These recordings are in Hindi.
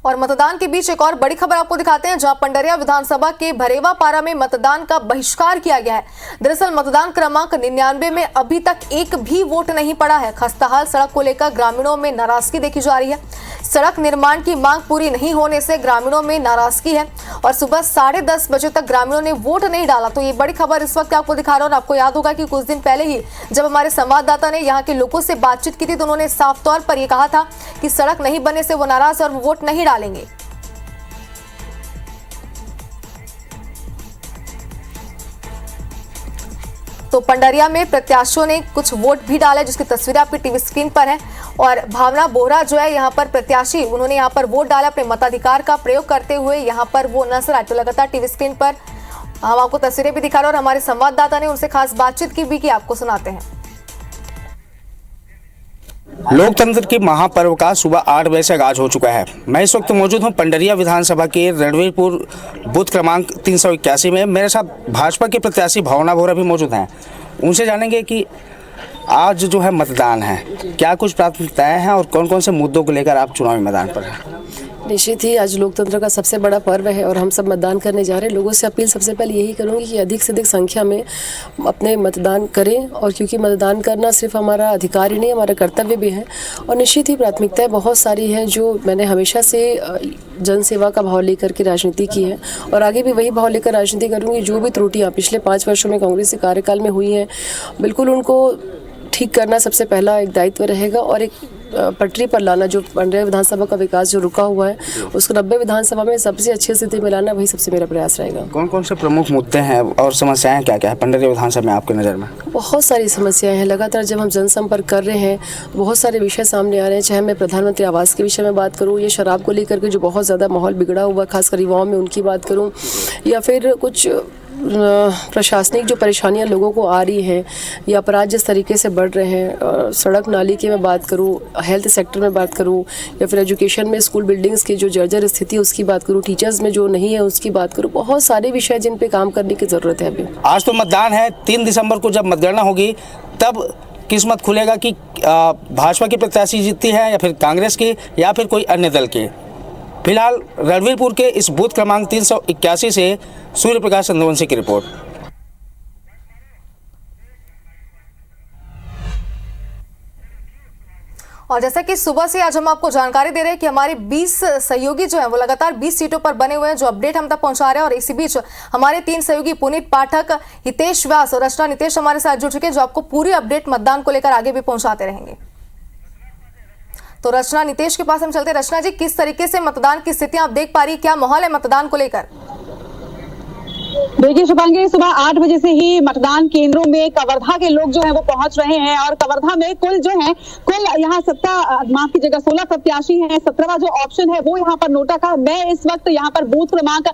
और मतदान के बीच एक और बड़ी खबर आपको दिखाते हैं, जहां पंडरिया विधानसभा के भरेवा पारा में मतदान का बहिष्कार किया गया है। दरअसल मतदान क्रमांक 99 में अभी तक एक भी वोट नहीं पड़ा है। खस्ताहाल सड़क को लेकर ग्रामीणों में नाराजगी देखी जा रही है। सड़क निर्माण की मांग पूरी नहीं होने से ग्रामीणों में नाराजगी है और सुबह 10:30 बजे तक ग्रामीणों ने वोट नहीं डाला। तो ये बड़ी खबर इस वक्त आपको दिखा रहा हूं। और आपको याद होगा कि कुछ दिन पहले ही जब हमारे संवाददाता ने यहाँ के लोगों से बातचीत की थी तो उन्होंने साफ तौर पर यह कहा था कि सड़क नहीं बनने से वो नाराज और वो वोट नहीं डालेंगे। तो पंडरिया में प्रत्याशियों ने कुछ वोट भी डाले, जिसकी तस्वीरें आपकी टीवी स्क्रीन पर है। और भावना बोहरा जो है यहाँ पर प्रत्याशी, उन्होंने यहाँ पर वोट डाला अपने मताधिकार का प्रयोग करते हुए, यहाँ पर वो नजर आए। तो लगातार टीवी स्क्रीन पर हम आपको तस्वीरें भी दिखा रहे हैं और हमारे संवाददाता ने उनसे खास बातचीत की भी, कि आपको सुनाते हैं। लोकतंत्र के महापर्व का सुबह 8 बजे से आगाज हो चुका है। मैं इस वक्त मौजूद हूं पंडरिया विधानसभा के रणवीरपुर बूथ क्रमांक 381 में। मेरे साथ भाजपा के प्रत्याशी भावना बोहरा भी मौजूद हैं। उनसे जानेंगे कि आज जो है मतदान है, क्या कुछ प्राथमिकताएं हैं और कौन कौन से मुद्दों को लेकर आप चुनावी मैदान पर हैं। निश्चित ही आज लोकतंत्र का सबसे बड़ा पर्व है और हम सब मतदान करने जा रहे हैं। लोगों से अपील सबसे पहले यही करूंगी कि अधिक से अधिक संख्या में अपने मतदान करें, और क्योंकि मतदान करना सिर्फ हमारा अधिकार ही नहीं, हमारा कर्तव्य भी है। और निश्चित ही प्राथमिकताएं बहुत सारी हैं जो मैंने हमेशा से जन सेवा का भाव लेकर के राजनीति की है और आगे भी वही भाव लेकर राजनीति करूँगी। जो भी त्रुटियाँ पिछले 5 वर्षों में कांग्रेस के कार्यकाल में हुई हैं, बिल्कुल उनको ठीक करना सबसे पहला एक दायित्व रहेगा। और एक पटरी पर लाना, जो पंडरिया विधानसभा का विकास जो रुका हुआ है, उसको 90 विधानसभा में सबसे अच्छी स्थिति में लाना, वही सबसे मेरा प्रयास रहेगा। कौन कौन से प्रमुख मुद्दे हैं और समस्याएं क्या क्या है पंडरिया विधानसभा में आपकी नज़र में? बहुत सारी समस्याएं हैं। लगातार जब हम जनसंपर्क कर रहे हैं, बहुत सारे विषय सामने आ रहे हैं। चाहे मैं प्रधानमंत्री आवास के विषय में बात करूँ, या शराब को लेकर के जो बहुत ज़्यादा माहौल बिगड़ा हुआ खासकर युवाओं में, उनकी बात करूँ, या फिर कुछ प्रशासनिक जो परेशानियां लोगों को आ रही हैं, या अपराध जिस तरीके से बढ़ रहे हैं, सड़क नाली की मैं बात करूं, हेल्थ सेक्टर में बात करूं, या फिर एजुकेशन में स्कूल बिल्डिंग्स की जो जर्जर स्थिति है उसकी बात करूं, टीचर्स में जो नहीं है उसकी बात करूं। बहुत सारे विषय जिन पे काम करने की ज़रूरत है अभी। आज तो मतदान है, 3 दिसंबर को जब मतगणना होगी तब किस्मत खुलेगा कि भाजपा की प्रत्याशी जीतती है या फिर कांग्रेस की या फिर कोई अन्य दल की। फिलहाल रणवीरपुर के इस बूथ क्रमांक 381 से सूर्य प्रकाश चंद्रवंशी की रिपोर्ट। और जैसा कि सुबह से आज हम आपको जानकारी दे रहे हैं कि हमारे 20 सहयोगी जो हैं वो लगातार 20 सीटों पर बने हुए हैं, जो अपडेट हम तक पहुंचा रहे हैं। और इसी बीच हमारे 3 सहयोगी पुनीत पाठक, हितेश व्यास और रचना नितेश हमारे साथ जुड़ चुके हैं, जो आपको पूरी अपडेट मतदान को लेकर आगे भी पहुंचाते रहेंगे। तो रचना नितेश के पास हम चलते हैं। रचना जी, किस तरीके से मतदान की स्थितियां आप देख पा रही, क्या माहौल है मतदान को लेकर? देखिए शुभांगी, सुबह 8 बजे से ही मतदान केंद्रों में कवर्धा के लोग जो है वो पहुंच रहे हैं। और कवर्धा में कुल यहाँ 16 प्रत्याशी हैं। 17वां जो ऑप्शन है वो यहाँ पर नोटा का। मैं इस वक्त यहाँ पर बूथ क्रमांक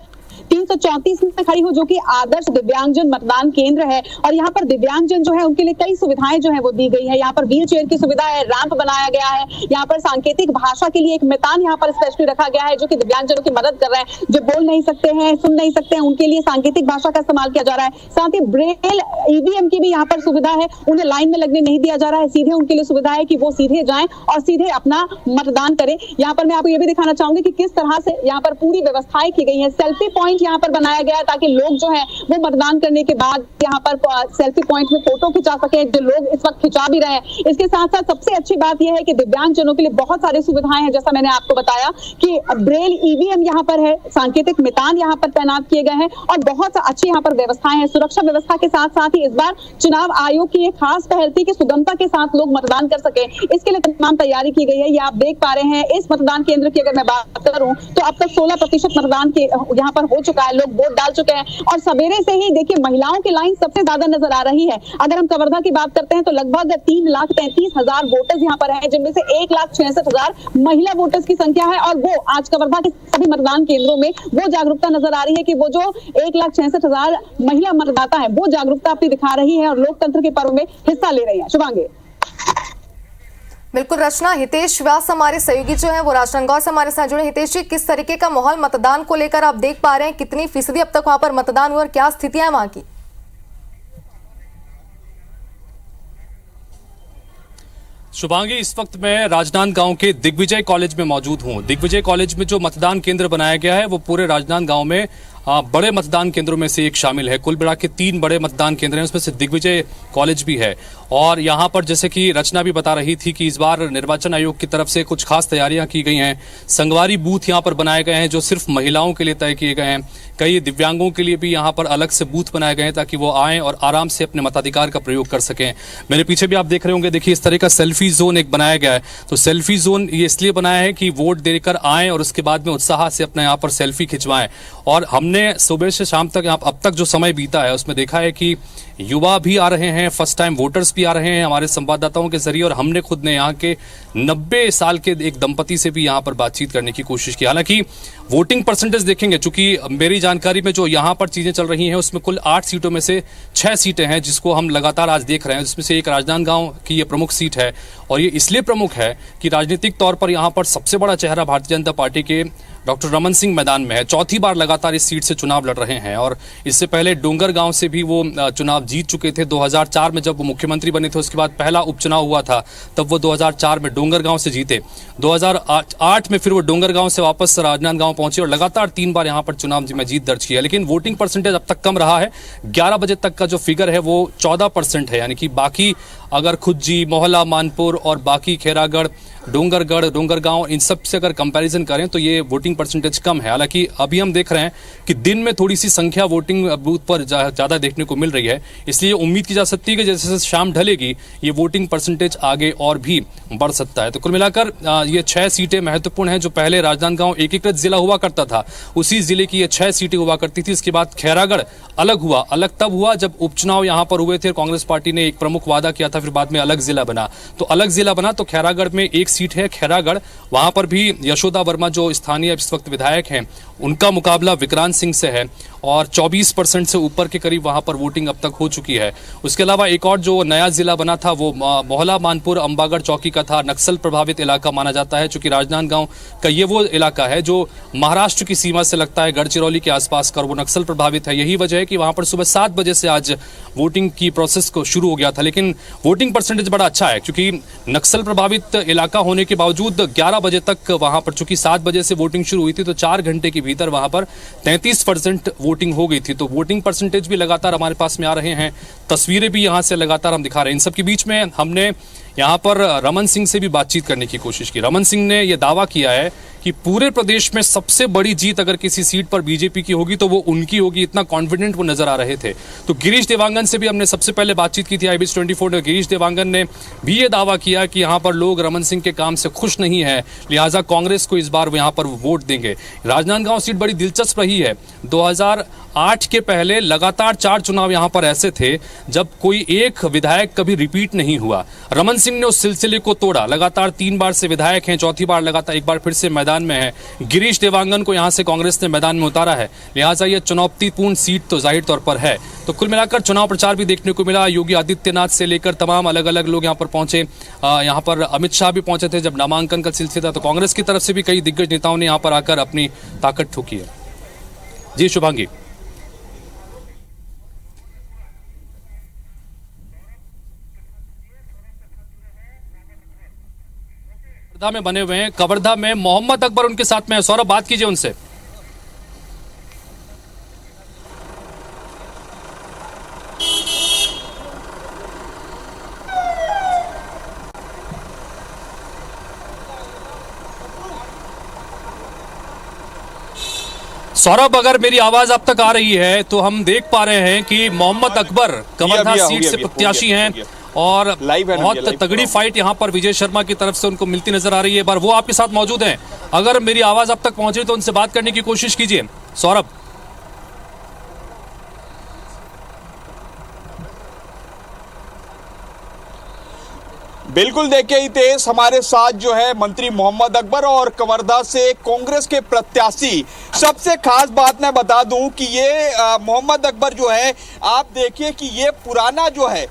334 में खड़ी हूँ, जो कि आदर्श दिव्यांगजन मतदान केंद्र है। और यहाँ पर दिव्यांगजन जो है उनके लिए कई सुविधाएं जो है वो दी गई है। यहाँ पर व्हील चेयर की सुविधा है, रैंप बनाया गया है। यहाँ पर सांकेतिक भाषा के लिए एक मैदान यहाँ पर स्पेशली रखा गया है, जो कि दिव्यांगजनों की मदद कर रहा है। जो बोल नहीं सकते हैं, सुन नहीं सकते हैं, उनके लिए सांकेतिक भाषा का इस्तेमाल किया जा रहा है। साथ ही ब्रेल ईवीएम की भी यहाँ पर सुविधा है। उन्हें लाइन में लगने नहीं दिया जा रहा है, सीधे उनके लिए सुविधा है कि वो सीधे जाएं और सीधे अपना मतदान करें। यहाँ पर मैं आपको ये भी दिखाना चाहूंगी कि किस तरह से यहाँ पर पूरी व्यवस्थाएं की गई है। सेल्फी पॉइंट यहाँ पर बनाया गया है ताकि लोग जो है वो मतदान करने के बाद यहाँ पर सेल्फी पॉइंट में फोटो खिंचा सके, जो लोग इस वक्त खिंचा भी रहे हैं। इसके साथ साथ सबसे अच्छी बात यह है कि दिव्यांगजनों के लिए बहुत सारी सुविधाएं हैं। जैसा मैंने आपको बताया कि ब्रेल ईवीएम यहाँ पर है, सांकेतिक मैदान यहाँ पर तैनात किए गए हैं और बहुत अच्छी यहाँ पर व्यवस्थाएं हैं। सुरक्षा व्यवस्था के साथ साथ ही इस बार चुनाव आयोग की एक खास पहल थी कि सुगमता के साथ लोग मतदान कर सके। इसके लिए तमाम तैयारी की गई है। ये आप देख पा रहे हैं। इस मतदान केंद्र की अगर मैं बात करूं तो अब तक 16% मतदान के यहाँ पर हो चुका है, लोग वोट डाल चुके हैं। और सवेरे से ही देखिए महिलाओं की लाइन सबसे ज्यादा नजर आ रही है। अगर हम कवर्धा की बात करते हैं तो लगभग 3,33,000 वोटर्स यहाँ पर हैं, जिनमें से 1,66,000 महिला वोटर्स की संख्या है। और वो आज कवर्धा के सभी मतदान केंद्रों में वो जागरूकता नजर आ रही है कि वो जो 1,66,000 महिला मतदाता है वो जागरूकता अपनी दिखा रही है और लोकतंत्र के पर्व में हिस्सा ले रही है। शुभांगी। बिल्कुल रचना, हितेश व्यास हमारे सहयोगी जो है वो राजनांदगांव से हमारे साथ जुड़े। हितेश जी, किस तरीके का माहौल मतदान को लेकर आप देख पा रहे हैं? कितनी फीसदी अब तक वहां पर मतदान हुआ और क्या स्थितियां हैं वहां की? शुभांगी, इस वक्त मैं राजनांदगांव के दिग्विजय कॉलेज में मौजूद हूं। दिग्विजय कॉलेज में जो मतदान केंद्र बनाया गया है वो पूरे राजनांदगांव में बड़े मतदान केंद्रों में से एक शामिल है। कुल मिला के 3 बड़े मतदान केंद्र हैं, उसमें से दिग्विजय कॉलेज भी है। और यहाँ पर जैसे कि रचना भी बता रही थी कि इस बार निर्वाचन आयोग की तरफ से कुछ खास तैयारियां की गई हैं। संगवारी बूथ यहाँ पर बनाए गए हैं जो सिर्फ महिलाओं के लिए तय किए गए हैं। कई दिव्यांगों के लिए भी यहाँ पर अलग से बूथ बनाए गए हैं ताकि वो आएं और आराम से अपने मताधिकार का प्रयोग कर सकें। मेरे पीछे भी आप देख रहे होंगे, देखिए इस तरह का सेल्फी जोन एक बनाया गया है। तो सेल्फी जोन ये इसलिए बनाया है कि वोट देकर आएं और उसके बाद में उत्साह से अपने यहाँ पर सेल्फी खिंचवाएं। और हमने सुबह से शाम तक यहाँ अब तक जो समय बीता है उसमें देखा है कि युवा भी आ रहे हैं, फर्स्ट टाइम वोटर्स भी आ रहे हैं हमारे संवाददाताओं के जरिए। और हमने खुद ने यहाँ के 90 साल के एक दंपति से भी यहाँ पर बातचीत करने की कोशिश की। हालांकि वोटिंग परसेंटेज देखेंगे, चूंकि मेरी जानकारी में जो यहाँ पर चीजें चल रही हैं उसमें कुल 8 सीटों में से 6 सीटें हैं जिसको हम लगातार आज देख रहे हैं, जिसमें से एक राजनांदगांव की ये प्रमुख सीट है। और ये इसलिए प्रमुख है कि राजनीतिक तौर पर यहाँ पर सबसे बड़ा चेहरा भारतीय जनता पार्टी के डॉक्टर रमन सिंह मैदान में है। चौथी बार लगातार इस सीट से चुनाव लड़ रहे हैं और इससे पहले डोंगरगांव से भी वो चुनाव जीत चुके थे। 2004 में जब वो मुख्यमंत्री बने थे उसके बाद पहला उपचुनाव हुआ था, तब वो 2004 में डोंगरगांव से जीते। 2008 में फिर वो डोंगरगांव से वापस राजनांदगांव पहुंचे और लगातार 3 बार यहाँ पर चुनाव में जीत दर्ज किया। लेकिन वोटिंग परसेंटेज अब तक कम रहा है। 11 बजे तक का जो फिगर है वो 14% है, यानी कि बाकी अगर खुज्जी, मोहला, मानपुर और बाकी खेरागढ़, डोंगरगांव इन सब से अगर कंपैरिजन करें तो ये वोटिंग परसेंटेज कम है। हालांकि अभी हम देख रहे हैं कि दिन में थोड़ी सी संख्या वोटिंग बूथ पर ज्यादा देखने को मिल रही है, इसलिए उम्मीद की जा सकती है कि जैसे जैसे शाम ढलेगी ये वोटिंग परसेंटेज आगे और भी बढ़ सकता है। तो कुल मिलाकर ये 6 सीटें महत्वपूर्ण हैं। जो पहले राजनांदगांव एकीकृत जिला हुआ करता था उसी जिले की ये 6 सीटें हुआ करती थी। इसके बाद खैरागढ़ अलग हुआ, अलग तब हुआ जब उपचुनाव यहाँ पर हुए थे। कांग्रेस पार्टी ने एक प्रमुख वादा किया था, फिर बाद में अलग जिला बना। तो अलग जिला बना तो खैरागढ़ में एक सीट है खैरागढ़, वहां पर भी यशोदा वर्मा जो स्थानीय इस वक्त विधायक हैं उनका मुकाबला विक्रांत सिंह से है और 24% से ऊपर के करीब वहां पर वोटिंग अब तक हो चुकी है। उसके अलावा एक और जो नया जिला बना था वो मोहला, मानपुर, अंबागढ़ चौकी का था। नक्सल प्रभावित इलाका माना जाता है, चूंकि राजनांदगांव का ये वो इलाका है जो महाराष्ट्र की सीमा से लगता है, गढ़चिरौली के आसपास का, वो नक्सल प्रभावित है। यही वजह है कि वहां पर सुबह 7 बजे से आज वोटिंग की प्रोसेस को शुरू हो गया था। लेकिन वोटिंग परसेंटेज बड़ा अच्छा है क्योंकि नक्सल प्रभावित इलाका होने के बावजूद 11 बजे तक वहां पर, चूंकि 7 बजे से वोटिंग शुरू हुई थी तो 4 घंटे के भीतर वहां पर 33% वोटिंग हो गई थी। तो वोटिंग परसेंटेज भी लगातार हमारे पास में आ रहे हैं, तस्वीरें भी यहां से लगातार हम दिखा रहे हैं। इन सब के बीच में हमने यहां पर रमन सिंह से भी बातचीत करने की कोशिश की। रमन सिंह ने यह दावा किया है कि पूरे प्रदेश में सबसे बड़ी जीत अगर किसी सीट पर बीजेपी की होगी तो वो उनकी होगी, इतना कॉन्फिडेंट वो नजर आ रहे थे। तो गिरीश देवांगन से भी हमने सबसे पहले बातचीत की थी IBC 24 में। गिरीश देवांगन ने भी ये दावा किया कि यहाँ पर लोग रमन सिंह के काम से खुश नहीं है, लिहाजा कांग्रेस को इस बार यहाँ पर वोट देंगे। राजनांदगांव सीट बड़ी दिलचस्प रही है। 2008 के पहले लगातार 4 चुनाव यहाँ पर ऐसे थे जब कोई एक विधायक कभी रिपीट नहीं हुआ। रमन सिंह ने उस सिलसिले को तोड़ा, लगातार 3 बार से विधायक हैं, चौथी बार लगातार एक बार फिर से मैदान में है। गिरीश देवांगन को यहां से कांग्रेस ने मैदान में उतारा है, लिहाजा यह चुनौतीपूर्ण सीट तो जाहिर तौर पर है। तो कुल मिलाकर चुनाव प्रचार भी देखने को मिला। योगी आदित्यनाथ से लेकर तमाम अलग अलग लोग यहां पर पहुंचे। यहां पर अमित शाह भी पहुंचे थे जब नामांकन का सिलसिला था। तो कांग्रेस की तरफ से भी कई दिग्गज नेताओं ने यहां पर आकर अपनी ताकत ठोकी है। जी शुभांगी। कवर्धा में बने हुए हैं, कवर्धा में मोहम्मद अकबर उनके साथ में है। सौरभ, बात कीजिए उनसे। सौरभ, अगर मेरी आवाज अब तक आ रही है तो हम देख पा रहे हैं कि मोहम्मद अकबर कवर्धा सीट से प्रत्याशी हैं और बहुत तगड़ी फाइट यहां पर विजय शर्मा की तरफ से उनको मिलती नजर आ रही है। बार वो आपके साथ मौजूद हैं, अगर मेरी आवाज अब तक पहुंचे तो उनसे बात करने की कोशिश कीजिए। सौरभ, बिल्कुल, देखिए हितेश, हमारे साथ जो है मंत्री मोहम्मद अकबर और कवर्धा से कांग्रेस के प्रत्याशी। सबसे खास बात मैं बता दूं कि ये मोहम्मद अकबर जो है, आप देखिए कि ये पुराना जो है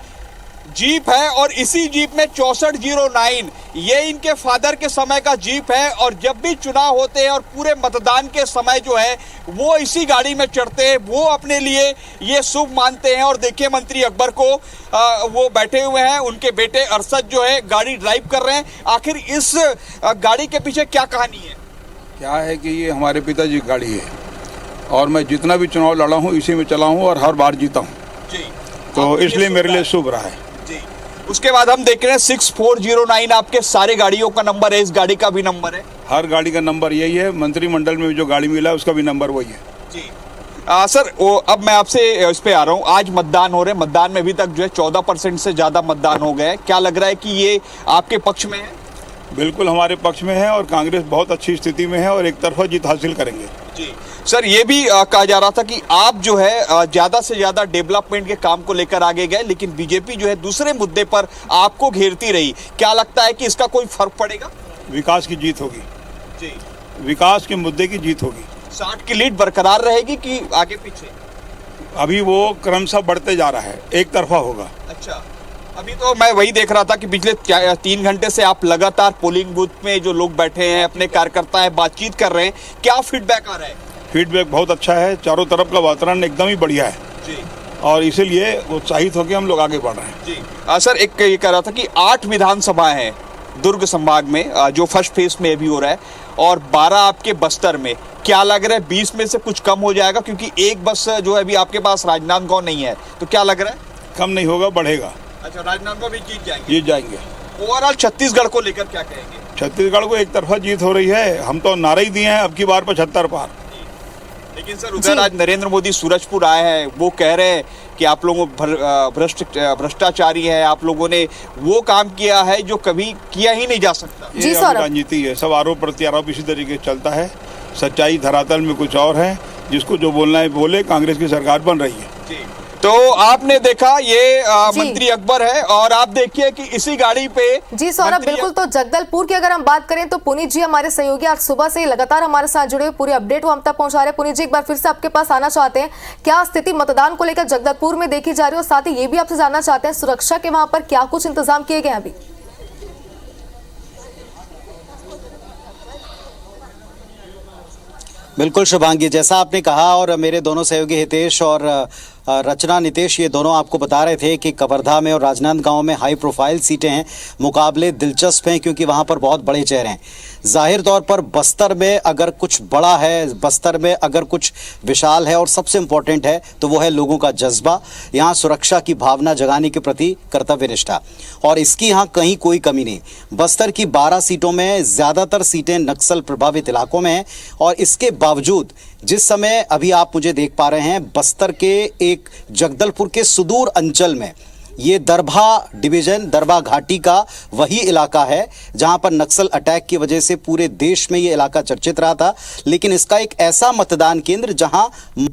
जीप है और इसी जीप में 6409 ये इनके फादर के समय का जीप है और जब भी चुनाव होते हैं और पूरे मतदान के समय जो है वो इसी गाड़ी में चढ़ते हैं, वो अपने लिए ये शुभ मानते हैं। और देखिए मंत्री अकबर को वो बैठे हुए हैं, उनके बेटे अरशद जो है गाड़ी ड्राइव कर रहे हैं। आखिर इस गाड़ी के पीछे क्या कहानी है? क्या है कि ये हमारे पिताजी की गाड़ी है और मैं जितना भी चुनाव लड़ा हूँ इसी में चला हूँ और हर बार जीता हूँ जी, तो इसलिए मेरे लिए शुभ रहा है जी। उसके बाद हम देख रहे हैं 6409 आपके सारे गाड़ियों का नंबर है, इस गाड़ी का भी नंबर है? हर गाड़ी का नंबर यही है, मंत्रिमंडल में जो गाड़ी मिला है उसका भी नंबर वही है जी। सर अब मैं आपसे इस पे आ रहा हूँ, आज मतदान हो रहे हैं, मतदान में अभी तक जो है 14% से ज्यादा मतदान हो गए, क्या लग रहा है कि ये आपके पक्ष में है? बिल्कुल हमारे पक्ष में है और कांग्रेस बहुत अच्छी स्थिति में है और एक तरफा जीत हासिल करेंगे जी। सर ये भी कहा जा रहा था कि आप जो है ज्यादा से ज्यादा डेवलपमेंट के काम को लेकर आगे गए, लेकिन बीजेपी जो है दूसरे मुद्दे पर आपको घेरती रही, क्या लगता है कि इसका कोई फर्क पड़ेगा? विकास की जीत होगी जी, विकास के मुद्दे की जीत होगी। 60 की लीड बरकरार रहेगी कि आगे पीछे? अभी वो क्रमशः बढ़ते जा रहा है, एक तरफा होगा। अच्छा, अभी तो मैं वही देख रहा था कि पिछले 3 घंटे से आप लगातार पोलिंग बूथ में जो लोग बैठे हैं, अपने कार्यकर्ता हैं, बातचीत कर रहे हैं, क्या फीडबैक आ रहा है? फीडबैक बहुत अच्छा है, चारों तरफ का वातावरण एकदम ही बढ़िया है जी, और इसीलिए उत्साहित होकर हम लोग आगे बढ़ रहे हैं जी। सर एक ये कह रहा था कि 8 विधानसभाएं हैं दुर्ग संभाग में जो फर्स्ट फेज में अभी हो रहा है और 12 आपके बस्तर में, क्या लग रहा है 20 में से कुछ कम हो जाएगा? क्योंकि एक बस जो है अभी आपके पास राजनांदगांव नहीं है, तो क्या लग रहा है? कम नहीं होगा, बढ़ेगा। अच्छा, राजनांदगांव भी जीत जाएंगे? जीत जाएंगे। ओवरऑल छत्तीसगढ़ को लेकर क्या कहेंगे? छत्तीसगढ़ को एक तरफा जीत हो रही है, हम तो नारे ही दिए हैं अब की बार 75 पार। लेकिन सर उधर आज नरेंद्र मोदी सूरजपुर आए हैं, वो कह रहे हैं कि आप लोगों भ्रष्टाचारी है, आप लोगों ने वो काम किया है जो कभी किया ही नहीं जा सकता। जी ये सर, राजनीति है, सब आरोप प्रत्यारोप इसी तरीके से चलता है, सच्चाई धरातल में कुछ और है, जिसको जो बोलना है बोले। कांग्रेस की सरकार बन रही है जी। तो आपने देखा ये मंत्री अकबर है और आप देखिए कि इसी गाड़ी पे जी सौरभ, बिल्कुल। तो जगदलपुर की अगर हम बात करें तो पुनीत जी हमारे सहयोगी आज सुबह से लगातार हमारे साथ जुड़े हुए, पूरी अपडेट वो हम तक पहुंचा रहे हैं। पुनीत जी, एक बार फिर से आपके पास आना चाहते हैं, क्या स्थिति मतदान को लेकर जगदलपुर में देखी जा रही है और साथ ही ये भी आपसे जानना चाहते हैं सुरक्षा के वहां पर क्या कुछ इंतजाम किए गए अभी? बिल्कुल शुभांगी, जैसा आपने कहा और मेरे दोनों सहयोगी हितेश और रचना नितेश ये दोनों आपको बता रहे थे कि कवर्धा में और राजनांदगांव में हाई प्रोफाइल सीटें हैं, मुकाबले दिलचस्प हैं क्योंकि वहां पर बहुत बड़े चेहरे हैं। जाहिर तौर पर बस्तर में अगर कुछ बड़ा है, बस्तर में अगर कुछ विशाल है और सबसे इम्पोर्टेंट है तो वो है लोगों का जज्बा, यहाँ सुरक्षा की भावना जगाने के प्रति कर्तव्य निष्ठा, और इसकी यहाँ कहीं कोई कमी नहीं। बस्तर की 12 सीटों में ज़्यादातर सीटें नक्सल प्रभावित इलाकों में हैं और इसके बावजूद जिस समय अभी आप मुझे देख पा रहे हैं, बस्तर के एक जगदलपुर के सुदूर अंचल में ये दरभा डिवीजन, दरभा घाटी का वही इलाका है जहां पर नक्सल अटैक की वजह से पूरे देश में ये इलाका चर्चित रहा था। लेकिन इसका एक ऐसा मतदान केंद्र जहां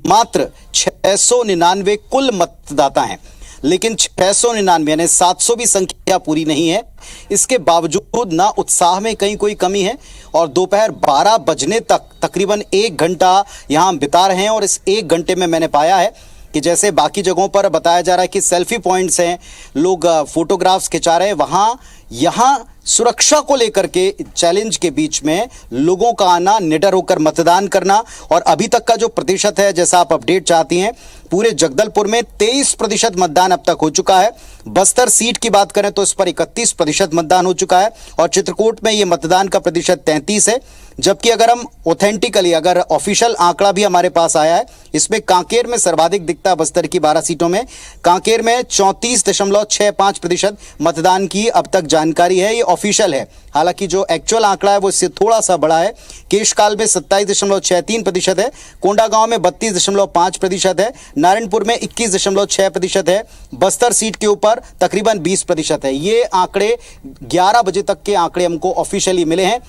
मात्र 699 कुल मतदाता हैं, लेकिन 699 यानी 700 भी संख्या पूरी नहीं है। इसके बावजूद ना उत्साह में कहीं कोई कमी है और दोपहर 12 बजने तक तकरीबन 1 घंटा यहाँ बिता रहे हैं और इस 1 घंटे में मैंने पाया है कि जैसे बाकी जगहों पर बताया जा रहा है कि सेल्फी पॉइंट्स हैं, लोग फोटोग्राफ्स खिंचा रहे हैं, वहाँ यहाँ सुरक्षा को लेकर के चैलेंज के बीच में लोगों का आना, निडर होकर मतदान करना, और अभी तक का जो प्रतिशत है, जैसा आप अपडेट चाहती हैं, पूरे जगदलपुर में 23% मतदान अब तक हो चुका है। बस्तर सीट की बात करें तो इस पर 31% मतदान हो चुका है और चित्रकूट में ये मतदान का प्रतिशत 33 है। जबकि अगर हम ऑथेंटिकली, अगर ऑफिशियल आंकड़ा भी हमारे पास आया है, इसमें कांकेर में सर्वाधिक दिखता है। बस्तर की 12 सीटों में कांकेर में 34.65% मतदान की अब तक जानकारी है, ये ऑफिशियल है। हालांकि जो एक्चुअल आंकड़ा है वो इससे थोड़ा सा बड़ा है। केशकाल में 27.63% है, कोंडागांव में 32.5% है, नारायणपुर में 21.6% है, बस्तर सीट के ऊपर तकरीबन 20% है। ये आंकड़े 11 बजे तक के आंकड़े हमको ऑफिशियली मिले हैं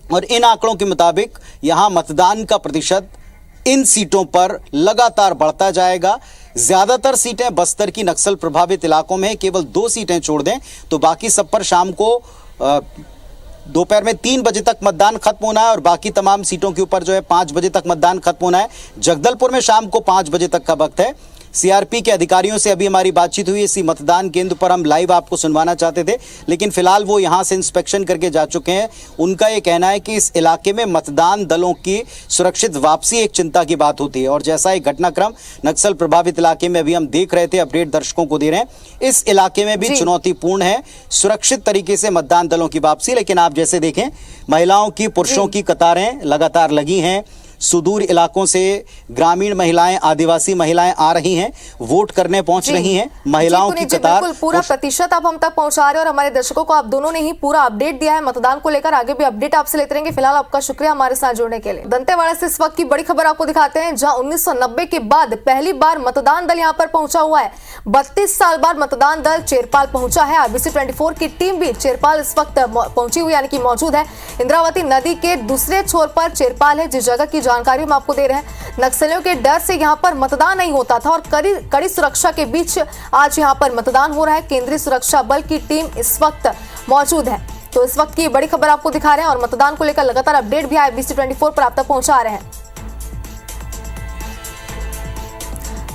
और इन आंकड़ों के मुताबिक यहां मतदान का प्रतिशत इन सीटों पर लगातार बढ़ता जाएगा। ज्यादातर सीटें बस्तर की नक्सल प्रभावित इलाकों में, केवल 2 सीटें छोड़ दें तो बाकी सब पर शाम को दोपहर में 3 बजे तक मतदान खत्म होना है और बाकी तमाम सीटों के ऊपर जो है 5 बजे तक मतदान खत्म होना है। जगदलपुर में शाम को 5 बजे तक का वक्त है। सीआरपी के अधिकारियों से अभी हमारी बातचीत हुई। इसी मतदान केंद्र पर हम लाइव आपको सुनवाना चाहते थे, लेकिन फिलहाल वो यहां से इंस्पेक्शन करके जा चुके हैं। उनका ये कहना है कि इस इलाके में मतदान दलों की सुरक्षित वापसी एक चिंता की बात होती है, और जैसा एक घटनाक्रम नक्सल प्रभावित इलाके में अभी हम देख रहे थे, अपडेट दर्शकों को दे रहे हैं, इस इलाके में भी चुनौतीपूर्ण है सुरक्षित तरीके से मतदान दलों की वापसी। लेकिन आप जैसे देखें, महिलाओं की, पुरुषों की कतारें लगातार लगी हैं। सुदूर इलाकों से ग्रामीण महिलाएं, आदिवासी महिलाएं आ रही हैं, वोट करने पहुंच रही हैं। महिलाओं की कतार, बिल्कुल पूरा प्रतिशत आप हम तक पहुंचा रहे हैं और हमारे दर्शकों को आप दोनों ने ही पूरा अपडेट दिया है मतदान को लेकर। आगे भी अपडेट आपसे लेते रहेंगे। फिलहाल आपका शुक्रिया हमारे साथ जुड़ने के लिए। दंतेवाड़ा से इस वक्त की बड़ी खबर आपको दिखाते हैं, जहां 1990 के बाद पहली बार मतदान दल यहां पर पहुंचा हुआ है। 32 साल बाद मतदान दल चेरपाल पहुंचा है। आरबीसी 24 की टीम भी चेरपाल इस वक्त पहुंची हुई यानी कि मौजूद है। इंद्रावती नदी के दूसरे छोर पर चेरपाल है, जिस जगह की जानकारी हम आपको दे रहे हैं। नक्सलियों के डर से यहां पर मतदान नहीं होता था और कड़ी सुरक्षा के बीच आज यहां पर मतदान हो रहा है। केंद्रीय सुरक्षा बल की टीम इस वक्त मौजूद है। तो इस वक्त की बड़ी खबर आपको दिखा रहे हैं और मतदान को लेकर लगातार अपडेट भी आरबीसी 24 पर आप तक पहुंचा रहे हैं।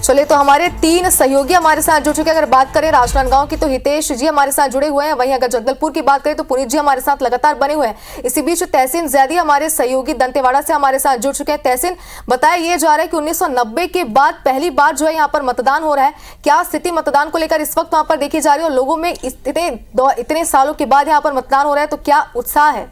चलिए, तो हमारे 3 सहयोगी हमारे साथ जुड़ चुके हैं। अगर बात करें राजनांदगांव की तो हितेश जी हमारे साथ जुड़े हुए हैं। वहीं अगर जगदलपुर की बात करें तो पुनीत जी हमारे साथ लगातार बने हुए हैं। इसी बीच तहसीन जैदी हमारे सहयोगी दंतेवाड़ा से हमारे साथ जुड़ चुके हैं। तहसीन, बताया ये जा रहा है कि 1990 के बाद पहली बार जो है यहाँ पर मतदान हो रहा है। क्या स्थिति मतदान को लेकर इस वक्त वहां पर देखी जा रही है और लोगों में इतने सालों के बाद यहाँ पर मतदान हो रहा है तो क्या उत्साह है?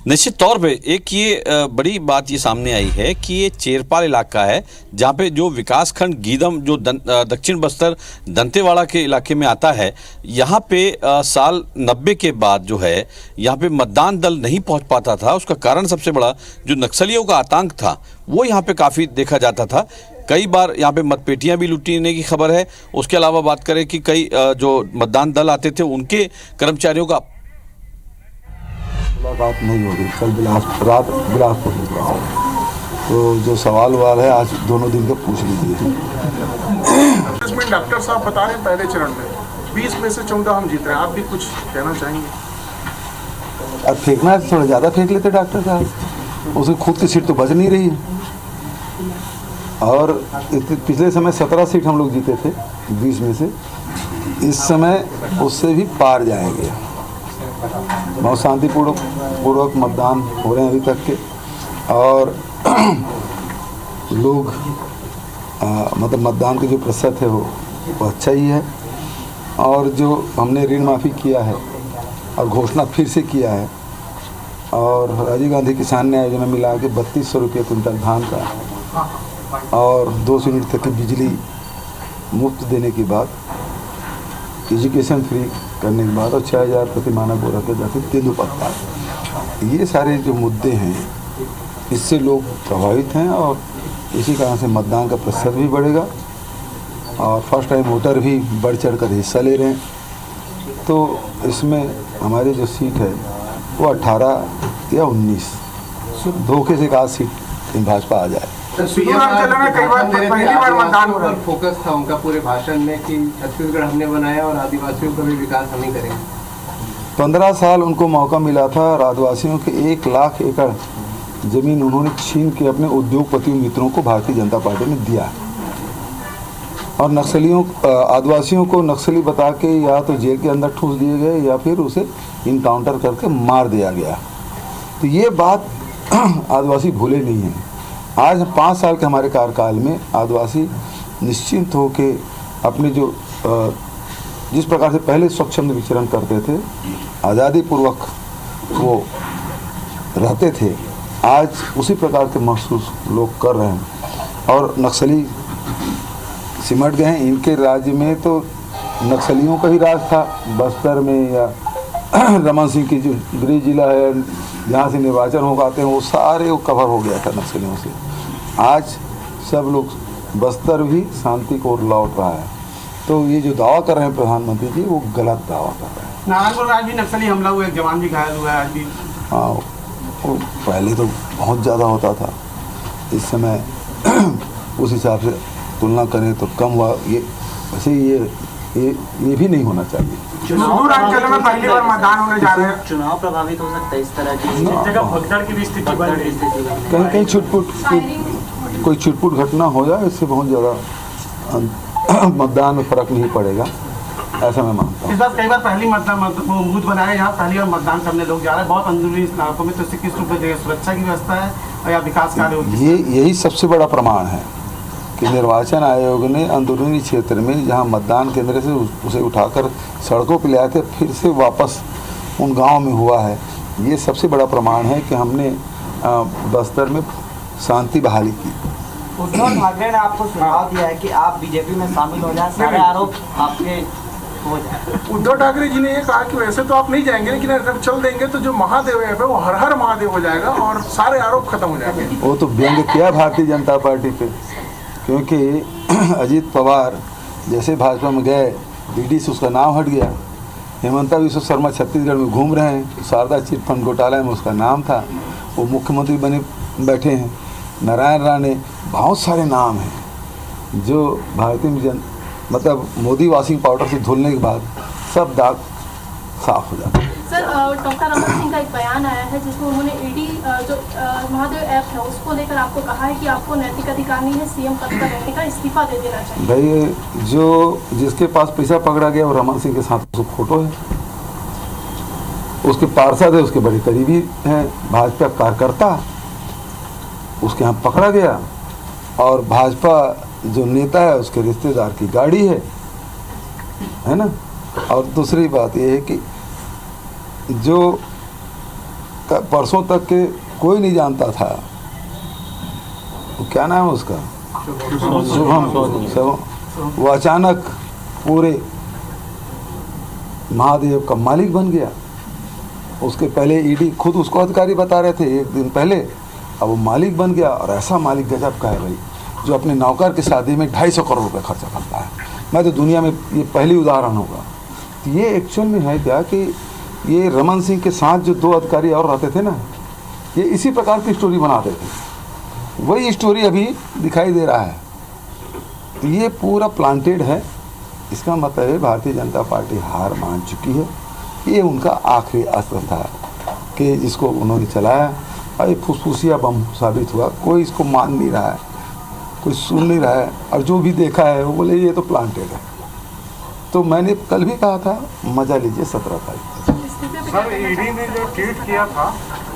निश्चित तौर पे एक ये बड़ी बात ये सामने आई है कि ये चेरपाल इलाका है, जहाँ पे जो विकासखंड गीदम जो दक्षिण बस्तर दंतेवाड़ा के इलाके में आता है, यहाँ पे साल 90 के बाद जो है यहाँ पे मतदान दल नहीं पहुँच पाता था। उसका कारण सबसे बड़ा जो नक्सलियों का आतंक था वो यहाँ पे काफ़ी देखा जाता था। कई बार यहाँ पे मतपेटियाँ भी लूटने की खबर है। उसके अलावा बात करें कि कई जो मतदान दल आते थे उनके कर्मचारियों का मुलाकात नहीं हो रही। कल रात बिलासपुर में रहा हूँ, तो जो सवाल है आज दोनों दिन का पूछ लीजिए। इसमें डॉक्टर साहब बता रहे हैं पहले चरण में 20 में से 14 हम जीत रहे हैं। आप भी कुछ कहना चाहेंगे? अब फेंकना है थोड़ा ज़्यादा फेंक लेते डॉक्टर साहब, उसकी खुद की सीट तो बच नहीं रही है। और पिछले समय 17 सीट हम लोग जीते थे 20 में से, इस समय उससे भी पार जाएंगे। बहुत शांतिपूर्वक मतदान हो रहे हैं अभी तक के, और लोग मतलब मतदान का जो प्रतिशत है वो अच्छा ही है। और जो हमने ऋण माफ़ी किया है और घोषणा फिर से किया है, और राजीव गांधी किसान न्याय योजना मिला के 3200 रुपये क्विंटल धान का और 200 यूनिट तक की बिजली मुफ्त देने के बाद, एजुकेशन फ्री करने के बाद और 6000 प्रति मानक बोरा के जाते तेंदुपत्ता, ये सारे जो मुद्दे हैं इससे लोग प्रभावित हैं और इसी कारण से मतदान का प्रतिशत भी बढ़ेगा और फर्स्ट टाइम वोटर भी बढ़ चढ़ कर हिस्सा ले रहे हैं। तो इसमें हमारी जो सीट है वो 18 या 19, धोखे से एक आध सीट भाजपा आ जाए। कई बार पहली बार मतदान हो रहा है। फोकस था उनका पूरे भाषण में कि छत्तीसगढ़ हमने बनाया और आदिवासियों का भी विकास हम ही करेंगे। 15 साल उनको मौका मिला था और आदिवासियों के 1 लाख एकड़ जमीन उन्होंने छीन के अपने उद्योगपति मित्रों को भारतीय जनता पार्टी ने दिया और नक्सलियों आदिवासियों को नक्सली बता के या तो जेल के अंदर ठूस दिए गए या फिर उसे इनकाउंटर करके मार दिया गया। तो ये बात आदिवासी भूले नहीं हैं। आज 5 साल के हमारे कार्यकाल में आदिवासी निश्चिंत हो के अपने जो जिस प्रकार से पहले स्वच्छंद विचरण करते थे, आज़ादी पूर्वक वो रहते थे, आज उसी प्रकार के महसूस लोग कर रहे हैं और नक्सली सिमट गए हैं। इनके राज्य में तो नक्सलियों का ही राज था। बस्तर में या रमन सिंह की जो गृह जिला है जहाँ से निर्वाचन हो पाते हैं वो सारे वो कवर हो गया था नक्सलियों से। आज सब लोग बस्तर भी शांति को लौट रहा है। तो ये जो दावा कर रहे हैं प्रधानमंत्री जी वो गलत दावा कर रहे हैं। नारायणपुर आज भी नक्सली हमला हुआ, एक जवान भी घायल हुआ है आज भी। हाँ, वो पहले तो बहुत ज़्यादा होता था, इस समय उस हिसाब से तुलना करें तो कम हुआ। ये वैसे ये भी नहीं होना चाहिए। सुदूर अंचल में पहली बार मतदान होने जा रहे हैं। चुनाव प्रभावित हो सकता है इस तरह की जगह भगदड़ की भी स्थिति बन रही है। कहीं छुटपुट कोई छिटपुट घटना हो जाए इससे बहुत ज़्यादा मतदान में फर्क नहीं पड़ेगा, ऐसा मैं मानता हूँ। इस बार कई बार पहली मतदान बूथ बनाया यहाँ पहली बार मतदान करने लोग जा रहे हैं, बहुत अंदरूनी इलाकों में, तो इससे किस रूप में सुरक्षा की व्यवस्था है या विकास कार्य होगी? यही सबसे बड़ा प्रमाण है कि निर्वाचन आयोग ने अंदरूनी क्षेत्र में जहाँ मतदान केंद्र से उसे उठाकर सड़कों पर ले आते फिर से वापस उन गाँव में हुआ है। ये सबसे बड़ा प्रमाण है कि हमने बस्तर में शांति बहाली की। उद्धव ठाकरे ने आपको सुझाव दिया है कि आप बीजेपी में शामिल हो जाएं, सारे आरोप आपके हो जाए। उद्धव ठाकरे जी ने ये कहा कि वैसे तो आप नहीं जाएंगे, लेकिन अगर चल देंगे तो जो महादेव है वो हर हर महादेव हो जाएगा और सारे आरोप खत्म हो जाएंगे। वो तो व्यंग किया भारतीय जनता पार्टी पे, क्योंकि अजीत पवार जैसे भाजपा में गए ईडी से उसका नाम हट गया। हेमंता विश्व शर्मा छत्तीसगढ़ में घूम रहे हैं, शारदा चिट फंड घोटाला में उसका नाम था, वो मुख्यमंत्री बने बैठे हैं। नारायण राणे, बहुत सारे नाम हैं जो भारतीय मतलब मोदी वॉशिंग पाउडर से धुलने के बाद सब दाग साफ हो जाते हैं। सर, डॉक्टर रमन सिंह का एक बयान आया है जिसमें उन्होंने ईडी जो महादेव ऐप है उसको लेकर आपको कहा है कि आपको नैतिक अधिकार नहीं है सीएम पद पर रहने का, इस्तीफा दे देना चाहिए। भाई जो जिसके पास पैसा पकड़ा गया वो रमन सिंह के साथ उसको फोटो है, उसके पार्षद है, उसके बड़े करीबी हैं, भाजपा कार्यकर्ता, उसके यहाँ पकड़ा गया और भाजपा जो नेता है उसके रिश्तेदार की गाड़ी है ना। और दूसरी बात ये है कि जो परसों तक के कोई नहीं जानता था, वो क्या नाम है उसका, शुभम, वो अचानक पूरे महादेव का मालिक बन गया। उसके पहले ईडी खुद उसको अधिकारी बता रहे थे एक दिन पहले, अब वो मालिक बन गया। और ऐसा मालिक गजब का है भाई, जो अपने नौकर की शादी में 250 करोड़ रुपए खर्चा करता है। मैं तो दुनिया में ये पहली उदाहरण होगा। तो ये एक्चुअल में है क्या कि ये रमन सिंह के साथ जो 2 अधिकारी और रहते थे ना, ये इसी प्रकार की स्टोरी बनाते थे, वही स्टोरी अभी दिखाई दे रहा है। तो ये पूरा प्लांटेड है। इसका मतलब है भारतीय जनता पार्टी हार मान चुकी है। ये उनका आखिरी अस्त्र था कि जिसको उन्होंने चलाया और ये फुसफुसिया बम साबित हुआ। कोई इसको मान नहीं रहा है, कोई सुन नहीं रहा है, और जो भी देखा है वो बोले ये तो प्लांटेड है। तो मैंने कल भी कहा था मजा लीजिए 17 तारीख। सर, ईडी ने जो ट्वीट किया था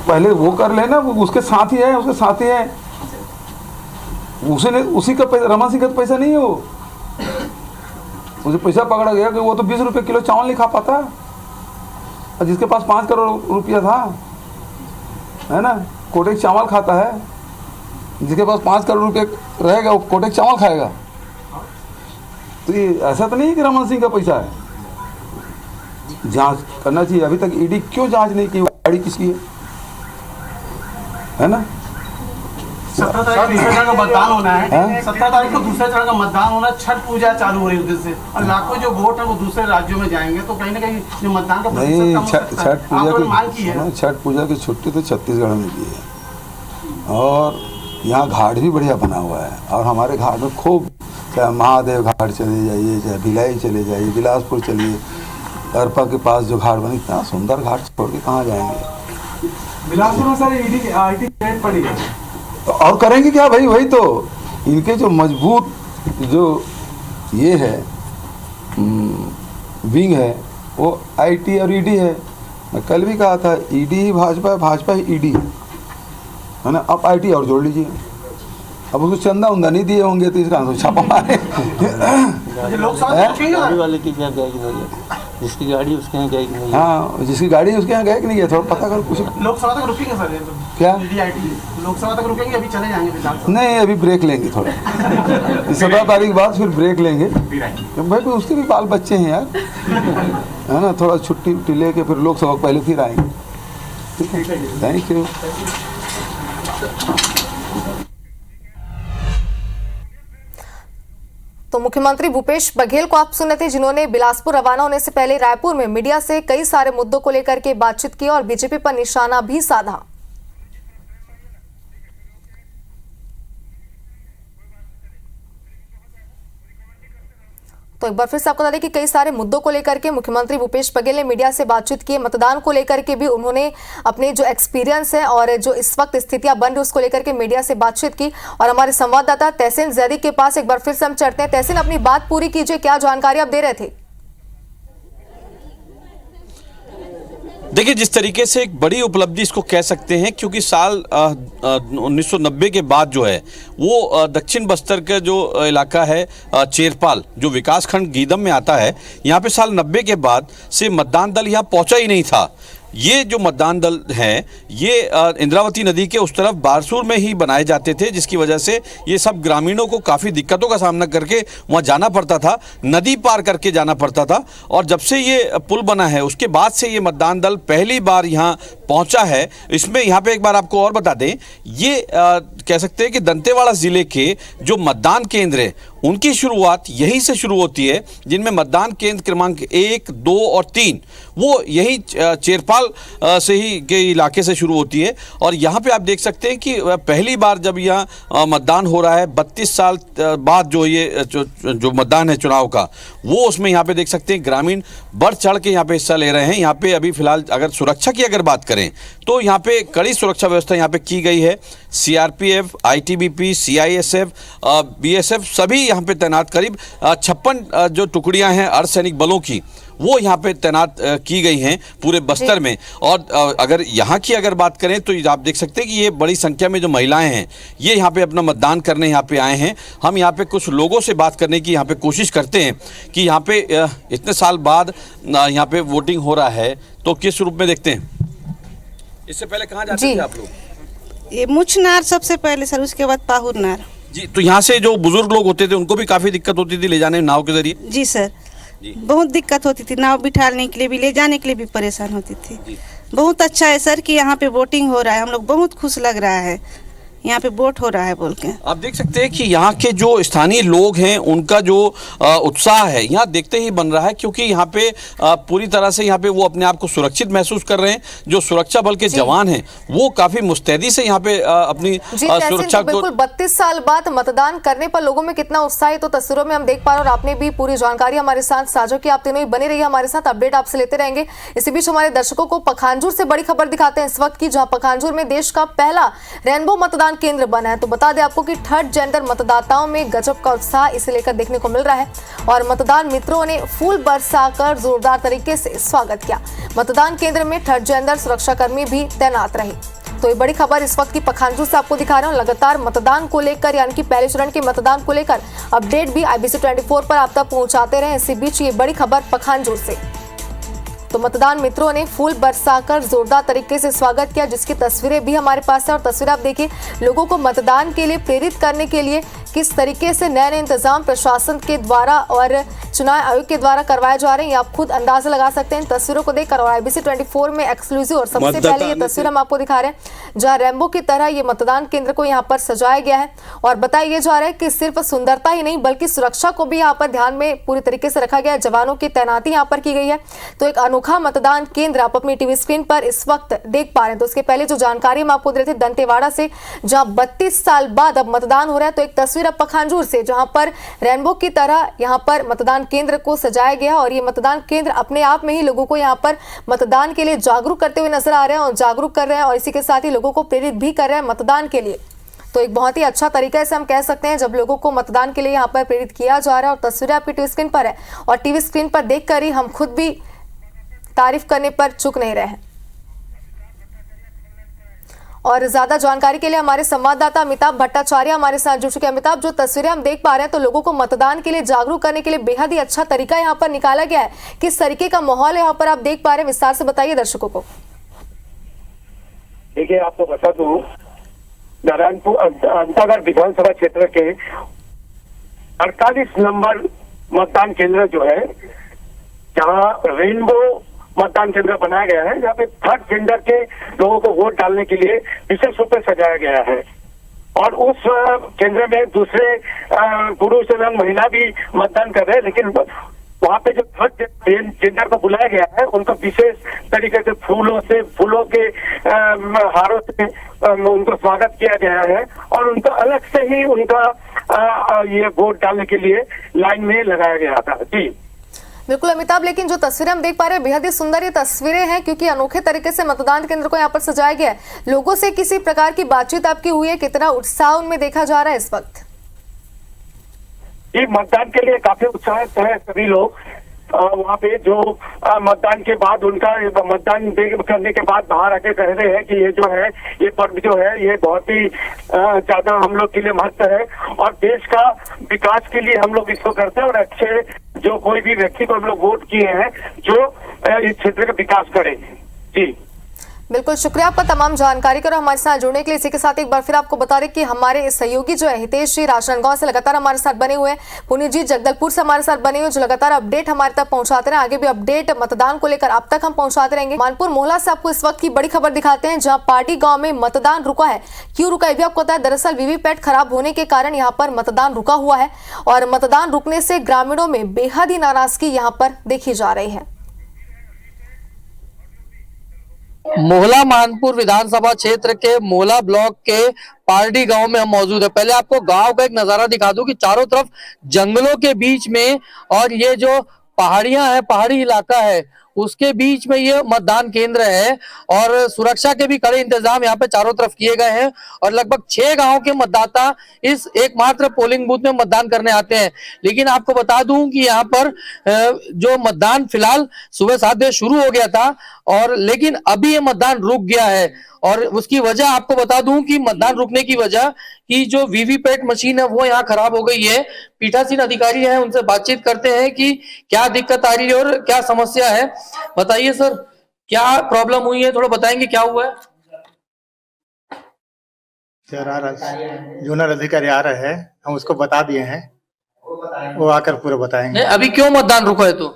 पहले वो कर लेना, वो उसके साथ ही है, उसके साथ ही है। उसने उसी का पैसा, रमन सिंह का पैसा नहीं है वो, मुझे पैसा पकड़ा गया कि वो तो 20 रुपये किलो चावल नहीं खा पाता, और जिसके पास 5 करोड़ रुपया था है ना, कोटेक चावल खाता है। जिसके पास 5 करोड़ रुपये रहेगा वो कोटेक चावल खाएगा। तो ये ऐसा तो नहीं है कि रमन सिंह का पैसा है। जांच करना चाहिए। अभी तक ईडी क्यों जांच नहीं की, गाड़ी किसकी है ना। 17 तारीख दूसरे चरण का मतदान होना है, 17 तारीख को दूसरे चरण का मतदान होना, छठ पूजा चालू हो रही है उस दिन से, और लाखों जो वोट है वो दूसरे राज्यों में जाएंगे, तो कहीं ना कहीं जो मतदान का नहीं, छठ पूजा की छुट्टी तो छत्तीसगढ़ में भी है, और यहाँ घाट भी बढ़िया बना हुआ है। और हमारे घाट में खूब, चाहे महादेव घाट चले जाइए, चाहे भिलाई चले जाइए, बिलासपुर चलिए, अरपा के पास जो घाट बनी, इतना सुंदर घाट छोड़ के कहाँ जाएंगे। बिलासपुर में सर ईडी रेड पड़ी है, और करेंगे क्या भाई। वही तो इनके जो मजबूत जो ये है विंग है वो आईटी और ईडी है। मैं कल भी कहा था ईडी ही भाजपा है, भाजपा ही ईडी है ना। अब आईटी और जोड़ लीजिए। अब उसको चंदा उंदा नहीं दिए होंगे तो इसका छापा मारे। वाले की क्या गए कि नहीं, जिसकी गाड़ी उसके यहाँ गए कि नहीं। हाँ, जिसकी गाड़ी उसके यहाँ गए कि नहीं गया, थोड़ा पता कर कुछ। लोकसभा तक रुकेंगे सर ये तो, क्या लोकसभा तक रुकेंगे, अभी चले जाएंगे? नहीं, अभी ब्रेक लेंगे थोड़ा। 17 तारीख बाद फिर ब्रेक लेंगे भाई, कोई उसके भी बाल बच्चे हैं यार, है ना। थोड़ा छुट्टी उट्टी लेके फिर लोकसभा पहले फिर आएंगे। ठीक है, थैंक यू। तो मुख्यमंत्री भूपेश बघेल को आप सुने थे, जिन्होंने बिलासपुर रवाना होने से पहले रायपुर में मीडिया से कई सारे मुद्दों को लेकर के बातचीत की और बीजेपी पर निशाना भी साधा। तो तो एक बार फिर से आपको बता दें कि कई सारे मुद्दों को लेकर के मुख्यमंत्री भूपेश बघेल ने मीडिया से बातचीत की। मतदान को लेकर के भी उन्होंने अपने जो एक्सपीरियंस है और जो इस वक्त स्थितियां बन रही उसको लेकर के मीडिया से बातचीत की। और हमारे संवाददाता तहसीन जैदी के पास एक बार फिर से हम चढ़ते हैं। तहसीन, अपनी बात पूरी कीजिए, क्या जानकारी आप दे रहे थे? देखिए, जिस तरीके से एक बड़ी उपलब्धि इसको कह सकते हैं, क्योंकि साल 1990 के बाद जो है वो दक्षिण बस्तर का जो इलाका है चेरपाल, जो विकासखंड गीदम में आता है, यहाँ पे साल 90 के बाद से मतदान दल यहाँ पहुँचा ही नहीं था। ये जो मतदान दल हैं ये इंद्रावती नदी के उस तरफ बारसूर में ही बनाए जाते थे, जिसकी वजह से ये सब ग्रामीणों को काफ़ी दिक्कतों का सामना करके वहाँ जाना पड़ता था, नदी पार करके जाना पड़ता था। और जब से ये पुल बना है उसके बाद से ये मतदान दल पहली बार यहाँ पहुँचा है। इसमें यहाँ पे एक बार आपको और बता दें, ये कह सकते हैं कि दंतेवाड़ा ज़िले के जो मतदान केंद्र है उनकी शुरुआत यहीं से शुरू होती है, जिनमें मतदान केंद्र क्रमांक 1, 2 और 3 वो यही चेरपाल से ही के इलाके से शुरू होती है। और यहाँ पे आप देख सकते हैं कि पहली बार जब यहाँ मतदान हो रहा है 32 साल बाद जो ये जो मतदान है चुनाव का, वो उसमें यहाँ पे देख सकते हैं ग्रामीण बढ़ चढ़ के यहाँ पे हिस्सा ले रहे हैं। यहाँ पे अभी फिलहाल अगर सुरक्षा की अगर बात करें तो यहाँ पे कड़ी सुरक्षा व्यवस्था यहाँ पे की गई है। CRPF, ITBP, CISF, BSF सभी यहाँ पे तैनात, करीब 56 जो टुकड़ियाँ हैं अर्धसैनिक बलों की वो यहाँ पे तैनात की गई हैं पूरे बस्तर में। और अगर यहाँ की अगर बात करें तो आप देख सकते हैं कि ये बड़ी संख्या में जो महिलाएं हैं ये यहाँ पे अपना मतदान करने यहाँ पे आए हैं। हम यहाँ पे कुछ लोगों से बात करने की यहाँ पे कोशिश करते हैं कि यहाँ पे इतने साल बाद यहाँ पे वोटिंग हो रहा है तो किस रूप में देखते हैं। इससे पहले कहाँ जाते थे आप लोग? ये मुछनार सबसे पहले सर, उसके बाद पाहुरनार। जी, तो यहाँ से जो बुजुर्ग लोग होते थे उनको भी काफ़ी दिक्कत होती थी ले जाने नाव के जरिए? जी सर, बहुत दिक्कत होती थी, नाव बिठाने के लिए भी ले जाने के लिए भी परेशान होती थी। बहुत अच्छा है सर कि यहाँ पे वोटिंग हो रहा है, हम लोग बहुत खुश लग रहा है यहाँ पे वोट हो रहा है बोल के। आप देख सकते हैं कि यहाँ के जो स्थानीय लोग हैं उनका जो उत्साह है यहाँ देखते ही बन रहा है, क्योंकि यहाँ पे पूरी तरह से यहाँ पे वो अपने आप को सुरक्षित महसूस कर रहे हैं। जो सुरक्षा बल के जवान हैं वो काफी मुस्तैदी से यहाँ पे अपनी सुरक्षा को। बिल्कुल 32 साल बाद मतदान करने पर लोगों में कितना उत्साह है तो तस्वीरों में हम देख पा रहे हैं और आपने भी पूरी जानकारी हमारे साथ साझा की। आप तीनों ही बने रहिए हमारे साथ, अपडेट आपसे लेते रहेंगे। इसी बीच हमारे दर्शकों को पखांजूर से बड़ी खबर दिखाते हैं इस वक्त की, जहां पखांजूर में देश का पहला रेनबो मतदान केंद्र बना है। तो बता दें आपको कि थर्ड जेंडर मतदाताओं में गजब का उत्साह इसे लेकर देखने को मिल रहा है और मतदान मित्रों ने फूल बरसाकर जोरदार तरीके से स्वागत किया। मतदान केंद्र में थर्ड जेंडर सुरक्षाकर्मी भी तैनात रहे। तो ये बड़ी खबर इस वक्त की पखांजूर से आपको दिखा रहे हैं। लगातार मतदान को लेकर यानी कि पहले चरण के मतदान को लेकर अपडेट भी IBC 24 पर आप तक पहुंचाते रहे। इसी बीच ये बड़ी खबर पखांजूर से, तो मतदान मित्रों ने फूल बरसाकर जोरदार तरीके से स्वागत किया, जिसकी तस्वीरें भी हमारे पास है। और तस्वीर आप देखिए, लोगों को मतदान के लिए प्रेरित करने के लिए किस तरीके से नए नए इंतजाम प्रशासन के द्वारा और चुनाव आयोग के द्वारा करवाए जा रहे हैं, ये आप खुद अंदाजा लगा सकते हैं इन तस्वीरों को देखकर। और IBC 24 में एक्सक्लूसिव और सबसे पहले ये तस्वीर हम आपको दिखा रहे हैं जहां रेम्बो की तरह ये मतदान केंद्र को यहाँ पर सजाया गया है। और बताया जा रहा है कि सिर्फ सुंदरता ही नहीं बल्कि सुरक्षा को भी यहाँ पर ध्यान में पूरी तरीके से रखा गया है। जवानों की तैनाती यहाँ पर की गई है। तो एक अनोखा मतदान केंद्र आप अपनी टीवी स्क्रीन पर इस वक्त देख पा रहे हैं। तो उसके पहले जो जानकारी हम आपको दे रहे थे दंतेवाड़ा से, जहां 32 साल बाद अब मतदान हो रहा है। तो एक तस्वीर अब पखांजूर से, जहां पर रेनबो की तरह यहां पर मतदान केंद्र को सजाया गया और ये मतदान केंद्र अपने आप में ही लोगों को यहां पर मतदान के लिए जागरूक करते हुए नजर आ रहे हैं और जागरूक कर रहे हैं और इसी के साथ ही लोगों को प्रेरित भी कर रहे हैं मतदान के लिए। तो एक बहुत ही अच्छा तरीका से हम कह सकते हैं जब लोगों को मतदान के लिए यहाँ पर प्रेरित किया जा रहा है। और तस्वीरें आपकी टीवी स्क्रीन पर है और टीवी स्क्रीन पर देखकर ही हम खुद भी तारीफ करने पर चूक नहीं रहे हैं। और ज्यादा जानकारी के लिए हमारे संवाददाता अमिताभ भट्टाचार्य हमारे साथ जुड़ चुके हैं। अमिताभ, जो तस्वीरें हम देख पा रहे हैं तो लोगों को मतदान के लिए जागरूक करने के लिए बेहद ही अच्छा तरीका यहाँ पर निकाला गया है। किस तरीके का माहौल है यहाँ पर आप देख पा रहे हैं, विस्तार से बताइए दर्शकों को। देखिए, आपको बता दूं, नारायणपुर अंतागढ़ विधानसभा क्षेत्र के 48 नंबर मतदान केंद्र जो है, जहाँ रेनबो मतदान केंद्र बनाया गया है, जहाँ पे थर्ड जेंडर के लोगों को वोट डालने के लिए विशेष रूप से सजाया गया है। और उस केंद्र में दूसरे पुरुष एवं महिला भी मतदान कर रहे हैं, लेकिन वहाँ पे जो थर्ड जेंडर को बुलाया गया है उनको विशेष तरीके से फूलों के हारों से उनको स्वागत किया गया है और उनको अलग से ही उनका ये वोट डालने के लिए लाइन में लगाया गया था। जी बिल्कुल अमिताभ, लेकिन जो तस्वीरें हम देख पा रहे हैं बेहद ही सुंदर ये तस्वीरें हैं क्योंकि अनोखे तरीके से मतदान केंद्र को यहाँ पर सजाया गया है। लोगों से किसी प्रकार की बातचीत आपकी हुई है? कितना उत्साह उनमें देखा जा रहा है इस वक्त? ये मतदान के लिए काफी उत्साहित है सभी लोग। वहाँ पे जो मतदान के बाद उनका मतदान करने के बाद बाहर आके कह रहे हैं कि ये जो है ये पर्व जो है ये बहुत ही ज्यादा हम लोग के लिए महत्व है और देश का विकास के लिए हम लोग इसको करते हैं और अच्छे जो कोई भी व्यक्ति को हम लोग वोट किए हैं जो इस क्षेत्र का विकास करे। जी बिल्कुल, शुक्रिया आपका तमाम जानकारी का और हमारे साथ जुड़ने के लिए। इसी के साथ एक बार फिर आपको बता दें कि हमारे सहयोगी जो है हितेश जी राजनांदगांव से लगातार हमारे साथ बने हुए हैं, पुनीत जी जगदलपुर से हमारे साथ बने हुए जो लगातार अपडेट हमारे तक पहुंचाते रहे। आगे भी अपडेट मतदान को लेकर आप तक हम पहुंचाते रहेंगे। मानपुर मोहल्ला से आपको इस वक्त की बड़ी खबर दिखाते हैं जहाँ पार्टी गाँव में मतदान रुका है। क्यों रुका है भी आपको पता है? दरअसल वीवीपैट खराब होने के कारण यहाँ पर मतदान रुका हुआ है और मतदान रुकने से ग्रामीणों में बेहद ही नाराजगी यहाँ पर देखी जा रही है। मोहला मानपुर विधानसभा क्षेत्र के मोहला ब्लॉक के पार्टी गांव में हम मौजूद है। पहले आपको गांव का एक नजारा दिखा दूं कि चारों तरफ जंगलों के बीच में और ये जो पहाड़ियां हैं, पहाड़ी इलाका है, उसके बीच में ये मतदान केंद्र है और सुरक्षा के भी कड़े इंतजाम यहाँ पे चारों तरफ किए गए हैं और लगभग 6 गांव के मतदाता इस एकमात्र पोलिंग बूथ में मतदान करने आते हैं। लेकिन आपको बता दूं कि यहाँ पर जो मतदान फिलहाल सुबह 7 बजे शुरू हो गया था और लेकिन अभी ये मतदान रुक गया है और उसकी वजह आपको बता दूं कि मतदान रुकने की वजह कि जो वीवीपैट मशीन है वो यहाँ खराब हो गई है। पीठासीन अधिकारी हैं, उनसे बातचीत करते हैं कि क्या दिक्कत आ रही है और क्या समस्या है। बताइए सर, क्या प्रॉब्लम हुई है, थोड़ा बताएंगे क्या हुआ है? जोनल अधिकारी आ रहे हैं, हम उसको बता दिए हैं, वो आकर पूरा बताएंगे। अभी क्यों मतदान रुका है? तो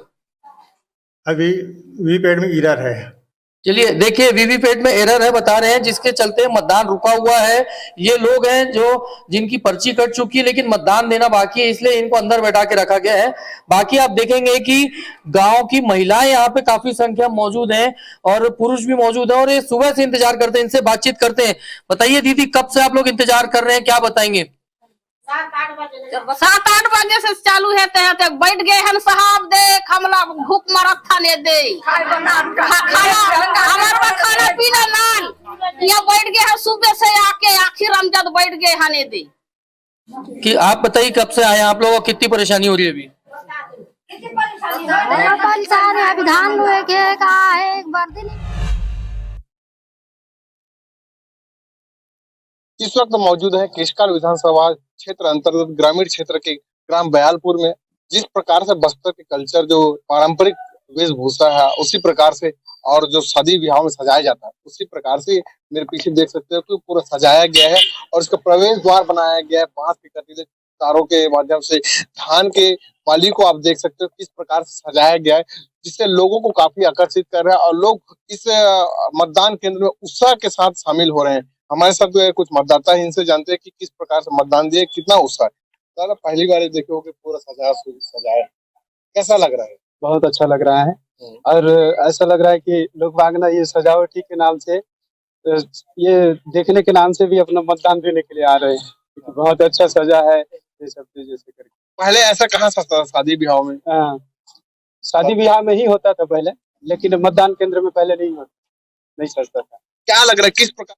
अभी वीवीपैट में एरर है। चलिए देखिए, वीवीपैट में एरर है बता रहे हैं जिसके चलते मतदान रुका हुआ है। ये लोग हैं जो जिनकी पर्ची कट चुकी है लेकिन मतदान देना बाकी है, इसलिए इनको अंदर बैठा के रखा गया है। बाकी आप देखेंगे कि गांव की महिलाएं यहाँ पे काफी संख्या मौजूद हैं और पुरुष भी मौजूद हैं और ये सुबह से इंतजार करते हैं, इनसे बातचीत करते हैं। बताइए दीदी, कब से आप लोग इंतजार कर रहे हैं, क्या बताएंगे? 7-8 बजे से चालू है ते बैठ गए हैं साहब, देख हमला भूख मरत था ने दे हमारा खाना पीना नहीं, यहाँ बैठ गए हैं सुबह से आके आखिर अमजद बैठ गए हने दे। कि आप बताइए कब से आए आप लोगों को, कितनी परेशानी हो रही है? अभी धान रोए के कहा है एक बार दिन। इस वक्त मौजूद है केशकाल विधानसभा क्षेत्र अंतर्गत ग्रामीण क्षेत्र के ग्राम बयालपुर में। जिस प्रकार से बस्तर के कल्चर जो पारंपरिक वेशभूषा है उसी प्रकार से और जो शादी विवाह में सजाया जाता है उसी प्रकार से मेरे पीछे देख सकते हो कि पूरा सजाया गया है और इसका प्रवेश द्वार बनाया गया है बांस के कटीले तारों के माध्यम से। धान के पाली को आप देख सकते हो किस प्रकार से सजाया गया है जिससे लोगों को काफी आकर्षित कर रहा है और लोग इस मतदान केंद्र में उत्साह के साथ शामिल हो रहे हैं। हमारे साथ जो है कुछ मतदाता है, इनसे जानते हैं कि किस प्रकार से मतदान दिए, कितना उत्साह है। दादा पहली बार देखे हो कि पूरा सजाया, कैसा लग रहा है? बहुत अच्छा लग रहा है और ऐसा लग रहा है कि लोग बाग ना ये सजावटी के नाम से, ये देखने के नाम से भी अपना मतदान देने के लिए आ रहे हैं। बहुत अच्छा सजा है ये सब चीजें से करके। पहले ऐसा कहाँ था शादी ब्याह में? हाँ, शादी ब्याह में ही होता था पहले, लेकिन मतदान केंद्र में पहले नहीं सजता था। क्या लग रहा है, किस प्रकार?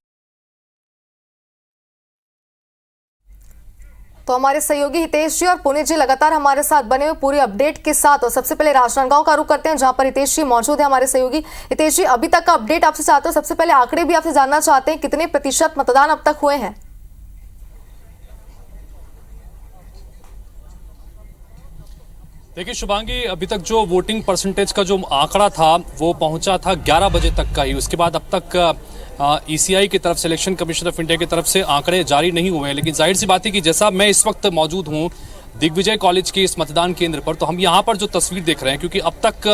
तो हमारे सहयोगी हितेश जी और पुनीत जी लगातार हमारे साथ बने हुए पूरी अपडेट के साथ। और सबसे पहले राजनांदगांव का रुख करते हैं जहां पर हितेश जी मौजूद है, हमारे सहयोगी। हितेश जी, अभी तक का अपडेट आपसे चाहते हो, सबसे पहले आंकड़े भी आपसे जानना चाहते हैं, कितने प्रतिशत मतदान अब तक हुए हैं? देखिए शुभांगी, अभी तक जो वोटिंग परसेंटेज का जो आंकड़ा था वो पहुंचा था 11 बजे तक का ही। उसके बाद अब तक ईसीआई की तरफ से, इलेक्शन कमीशन ऑफ इंडिया की तरफ से आंकड़े जारी नहीं हुए हैं। लेकिन जाहिर सी बात है कि जैसा मैं इस वक्त मौजूद हूं दिग्विजय कॉलेज के इस मतदान केंद्र पर, तो हम यहां पर जो तस्वीर देख रहे हैं, क्योंकि अब तक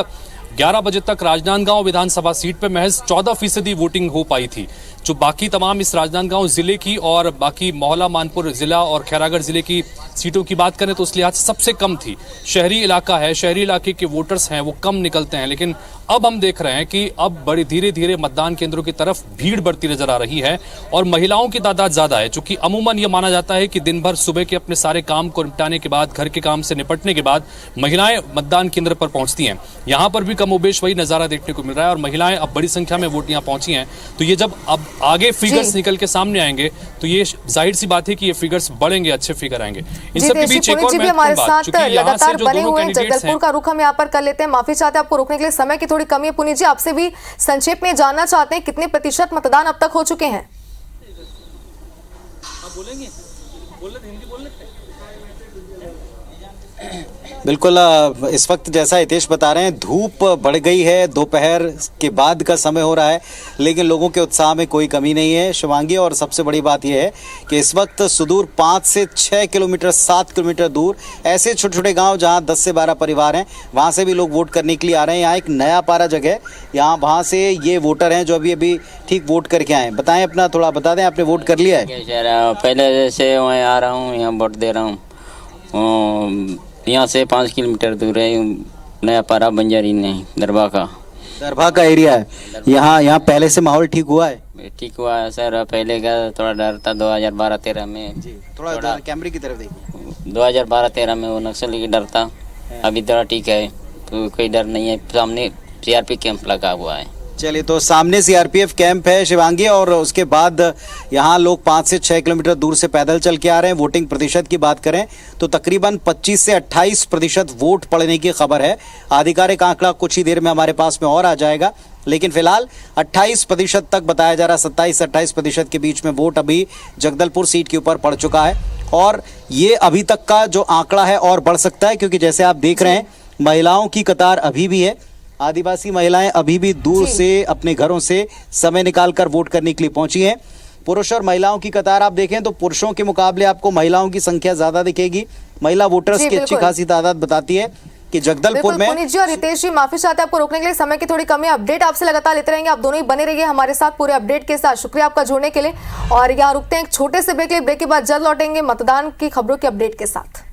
11 बजे तक राजनांदगांव विधानसभा सीट पे महज 14% वोटिंग हो पाई थी। जो बाकी तमाम इस राजनांदगांव जिले की और बाकी मोहला मानपुर जिला और खैरागढ़ जिले की सीटों की बात करें तो उस लिहाज से सबसे कम थी। शहरी इलाका है, शहरी इलाके के वोटर्स हैं वो कम निकलते हैं, लेकिन अब हम देख रहे हैं कि अब बड़ी धीरे धीरे मतदान केंद्रों की तरफ भीड़ बढ़ती नजर आ रही है और महिलाओं की तादाद ज्यादा है। चूंकि अमूमन ये माना जाता है कि दिन भर सुबह के अपने सारे काम को निपटाने के बाद, घर के काम से निपटने के बाद महिलाएं मतदान केंद्र पर पहुंचती हैं। यहां पर भी कमोबेश वही नजारा देखने को मिल रहा है और महिलाएं अब बड़ी संख्या में वोट यहां पहुंची हैं। तो ये जब अब आगे फिगर्स निकल के सामने आएंगे तो ये जाहिर सी बात है कि ये फिगर्स बढ़ेंगे, अच्छे फिगर आएंगे। इन सब के बीच एक और हमारे साथ लगातार बने हुए हैं, कैंडिडेट्स जगदलपुर का रुख हम यहाँ पर कर लेते हैं। माफी चाहते हैं आपको रोकने के लिए, समय की थोड़ी कमी है। पुनीत जी, आपसे भी संक्षेप में जानना चाहते हैं कितने प्रतिशत मतदान अब तक हो चुके हैं? आप बोलेंगे? हिंदी बोल लेते हैं। बिल्कुल, इस वक्त जैसा हितेश बता रहे हैं धूप बढ़ गई है, दोपहर के बाद का समय हो रहा है, लेकिन लोगों के उत्साह में कोई कमी नहीं है शिवांगी। और सबसे बड़ी बात यह है कि इस वक्त सुदूर 5 से 6 किलोमीटर 7 किलोमीटर दूर ऐसे छोटे छोटे गांव जहां 10 से 12 परिवार हैं, वहां से भी लोग वोट करने के लिए आ रहे हैं। यहाँ एक नया पारा जगह, यहाँ वहाँ से ये वोटर हैं जो अभी ठीक वोट करके आए। बताएं अपना, थोड़ा बता दें, आपने वोट कर लिया है? पहले जैसे मैं आ रहा हूँ, यहाँ वोट दे रहा हूँ। यहाँ से 5 किलोमीटर दूर है नया पारा बंजारी नहीं दरभा का एरिया है। यहाँ पहले से माहौल ठीक हुआ है? ठीक हुआ है सर। पहले का थोड़ा डर था 2012-13 में। थोड़ा कैमरे की तरफ देखिए। 2012-13 में वो नक्सली की डर था, अभी थोड़ा ठीक है, तो कोई डर नहीं है। सामने सीआरपी कैंप लगा हुआ है। चलिए, तो सामने सीआरपीएफ कैंप है शिवांगी, और उसके बाद यहाँ लोग 5 से 6 किलोमीटर दूर से पैदल चल के आ रहे हैं। वोटिंग प्रतिशत की बात करें तो तकरीबन 25 से 28% वोट पड़ने की खबर है। आधिकारिक आंकड़ा कुछ ही देर में हमारे पास में और आ जाएगा, लेकिन फिलहाल 28% तक बताया जा रहा है। 27-28% के बीच में वोट अभी जगदलपुर सीट के ऊपर पड़ चुका है और ये अभी तक का जो आंकड़ा है और बढ़ सकता है, क्योंकि जैसे आप देख रहे हैं महिलाओं की कतार अभी भी है। आदिवासी महिलाएं अभी भी दूर से अपने घरों से समय निकालकर वोट करने के लिए पहुंची हैं। पुरुष और महिलाओं की कतार आप देखें तो पुरुषों के मुकाबले आपको महिलाओं की संख्या ज्यादा दिखेगी। महिला वोटर्स की अच्छी खासी तादाद बताती है कि जगदलपुर में। पुनीत जी और रितेश जी, माफी चाहते हैं आपको रोकने के लिए, समय की थोड़ी कमी। अपडेट आपसे लगातार लेते रहेंगे, आप दोनों ही बने रहिए हमारे साथ पूरे अपडेट के साथ। शुक्रिया आपका जुड़ने के लिए। और यहाँ रुकते हैं एक छोटे से ब्रेक के लिए, ब्रेक के बाद जल्द लौटेंगे मतदान की खबरों के अपडेट के साथ।